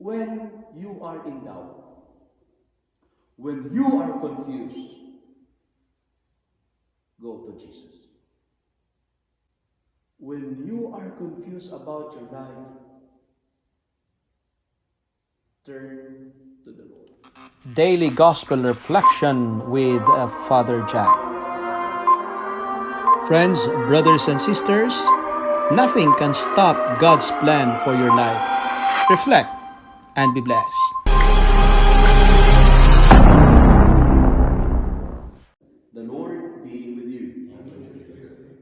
When you are in doubt, when you are confused, go to Jesus. When you are confused about your life, turn to the Lord. Daily Gospel Reflection with Father Jack. Friends, brothers and sisters, nothing can stop God's plan for your life. Reflect and be blessed. The Lord be with you.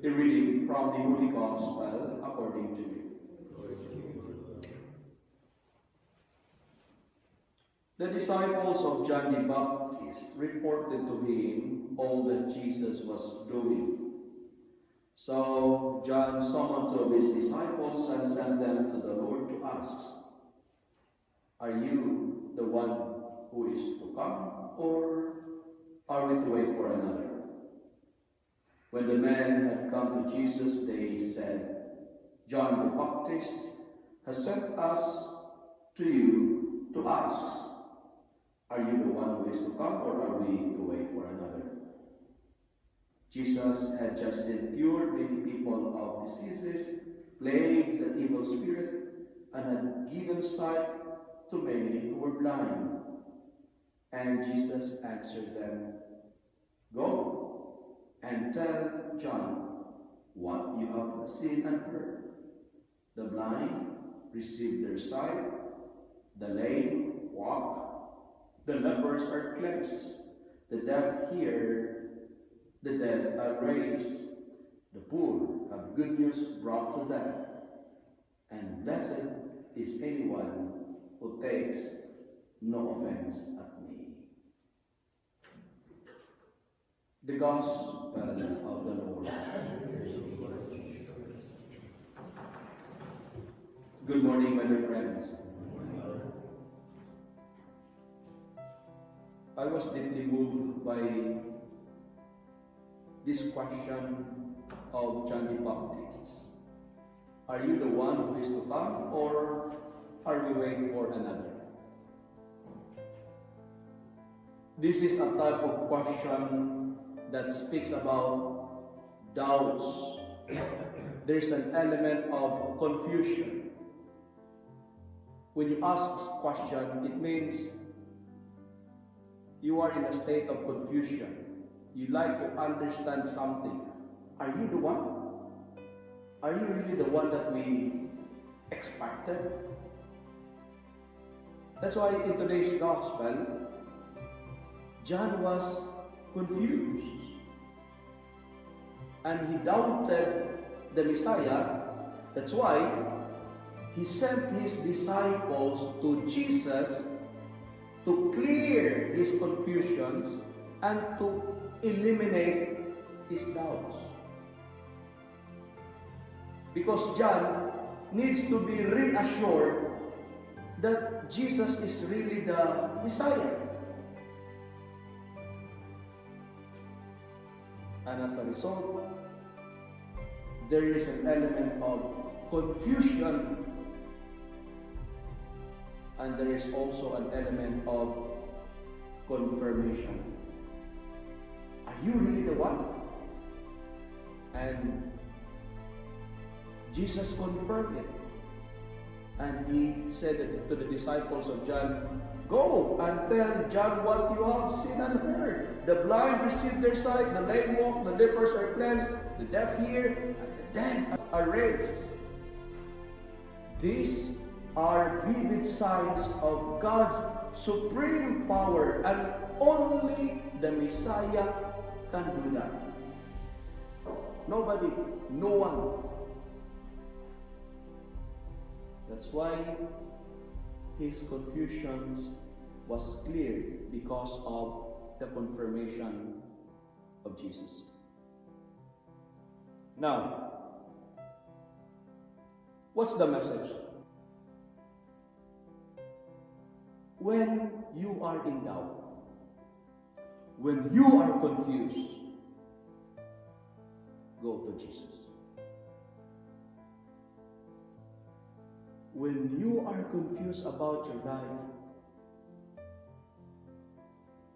A reading from the Holy Gospel according to you. The disciples of John the Baptist reported to him all that Jesus was doing. So John summoned two of his disciples and sent them to the Lord to ask, "Are you the one who is to come, or are we to wait for another?" When the men had come to Jesus, they said, "John the Baptist has sent us to you to ask, are you the one who is to come, or are we to wait for another?" Jesus had just cured many people of diseases, plagues, and evil spirit, and had given sight to many who were blind. And Jesus answered them, "Go and tell John what you have seen and heard. The blind receive their sight, the lame walk, the lepers are cleansed, the deaf hear, the dead are raised, the poor have good news brought to them, and blessed is anyone who takes no offense at me." The Gospel of the Lord. Good morning, my dear friends. I was deeply moved by this question of John the Baptist. Are you the one who is to come, or are we waiting for another? This is a type of question that speaks about doubts. There's an element of confusion. When you ask this question, it means you are in a state of confusion. You like to understand something. Are you the one? Are you really the one that we expected? That's why in today's Gospel, John was confused. And he doubted the Messiah. That's why he sent his disciples to Jesus to clear his confusions and to eliminate his doubts. Because John needs to be reassured that Jesus is really the Messiah. And as a result, there is an element of confusion, and there is also an element of confirmation. Are you really the one? And Jesus confirmed it. And he said to the disciples of John, "Go and tell John what you have seen and heard. The blind receive their sight, the lame walk, the lepers are cleansed, the deaf hear, and the dead are raised." These are vivid signs of God's supreme power, and only the Messiah can do that. Nobody, no one. That's why his confusion was cleared, because of the confirmation of Jesus. Now, what's the message? When you are in doubt, when you are confused, go to Jesus. When you are confused about your life,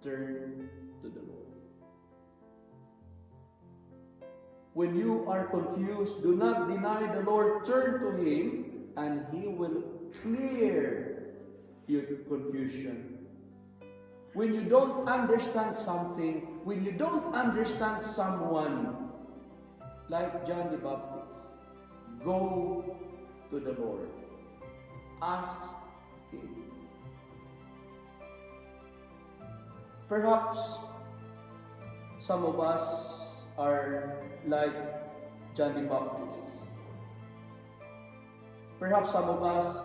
turn to the Lord. When you are confused, do not deny the Lord. Turn to Him, and He will clear your confusion. When you don't understand something, when you don't understand someone, like John the Baptist, go to the Lord. Ask Him. Perhaps some of us are like John the Baptist. Perhaps some of us,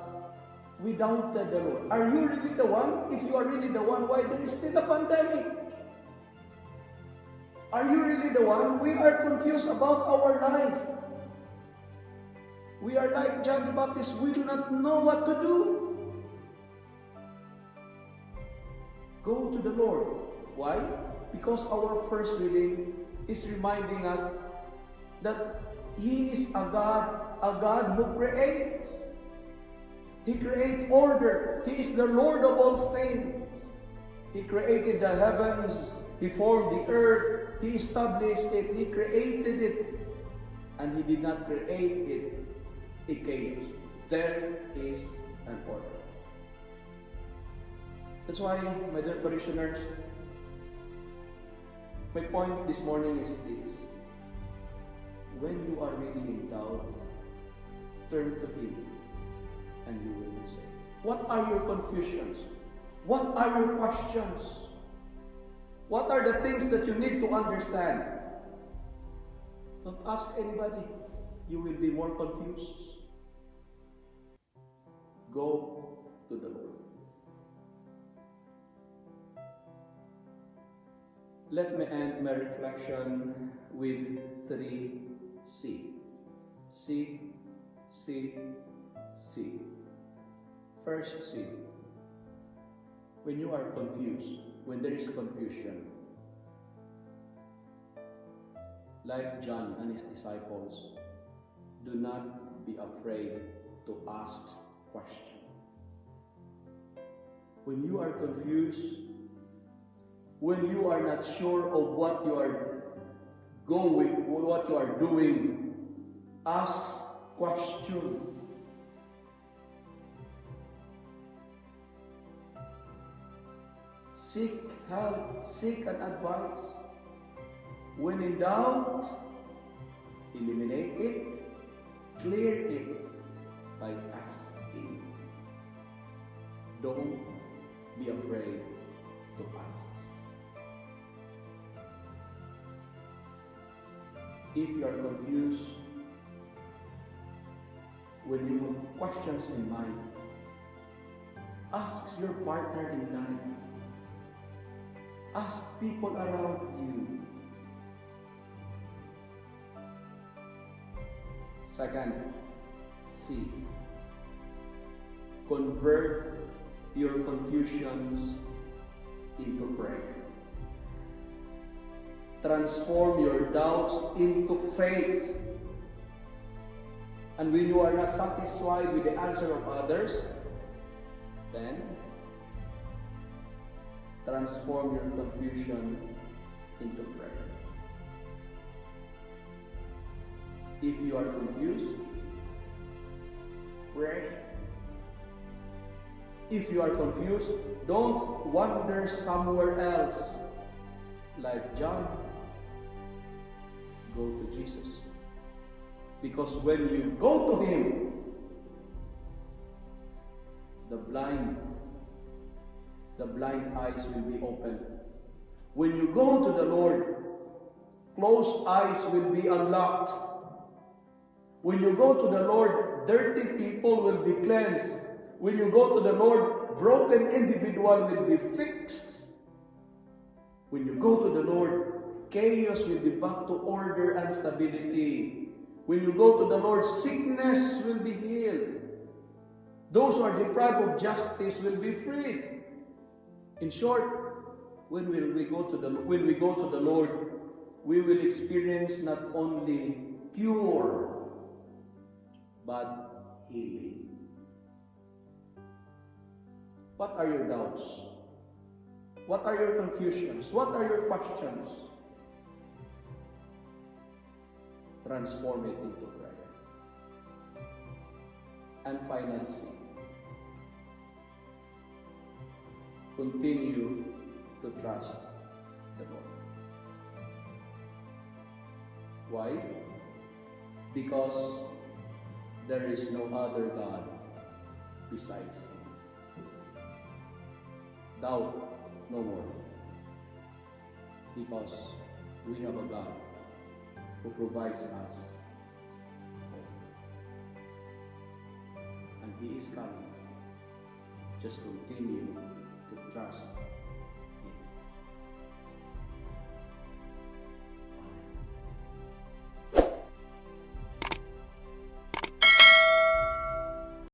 we doubted the Lord. Are you really the one? If you are really the one, why there is still a pandemic? Are you really the one? We are confused about our life. We are like John the Baptist. We do not know what to do. Go to the Lord. Why? Because our first reading is reminding us that He is a God who creates. He creates order. He is the Lord of all things. He created the heavens. He formed the earth. He established it. He created it. And He did not create it a chaos. There is an order. That's why, my dear parishioners, my point this morning is this. When you are really in doubt, turn to Him and you will be saved. What are your confusions? What are your questions? What are the things that you need to understand? Don't ask anybody. You will be more confused. Go to the Lord. Let me end my reflection with 3 C. C, C, C. First C. When you are confused, when there is confusion, like John and his disciples, do not be afraid to ask questions. When you are confused, when you are not sure of what you are what you are doing, ask questions. Seek help, seek an advice. When in doubt, eliminate it, clear it by asking. Don't be afraid to ask. If you are confused, when you have questions in mind, ask your partner in life. Ask people around you. Second, C. Convert your confusions into prayer. Transform your doubts into faith. And when you are not satisfied with the answer of others, then transform your confusion into prayer. If you are confused, pray. If you are confused, don't wander somewhere else. Like John, go to Jesus. Because when you go to Him, the blind eyes will be opened. When you go to the Lord, closed eyes will be unlocked. When you go to the Lord, dirty people will be cleansed. When you go to the Lord, broken individual will be fixed. When you go to the Lord, chaos will be back to order and stability. When you go to the Lord, sickness will be healed. Those who are deprived of justice will be freed. In short, when we go to the Lord, we will experience not only cure, but healing. What are your doubts? What are your confusions? What are your questions? Transform it into prayer. And final C. Continue to trust the Lord. Why? Because there is no other God besides Him. Doubt no more. Because we have a God who provides us hope. And He is coming. Just continue to trust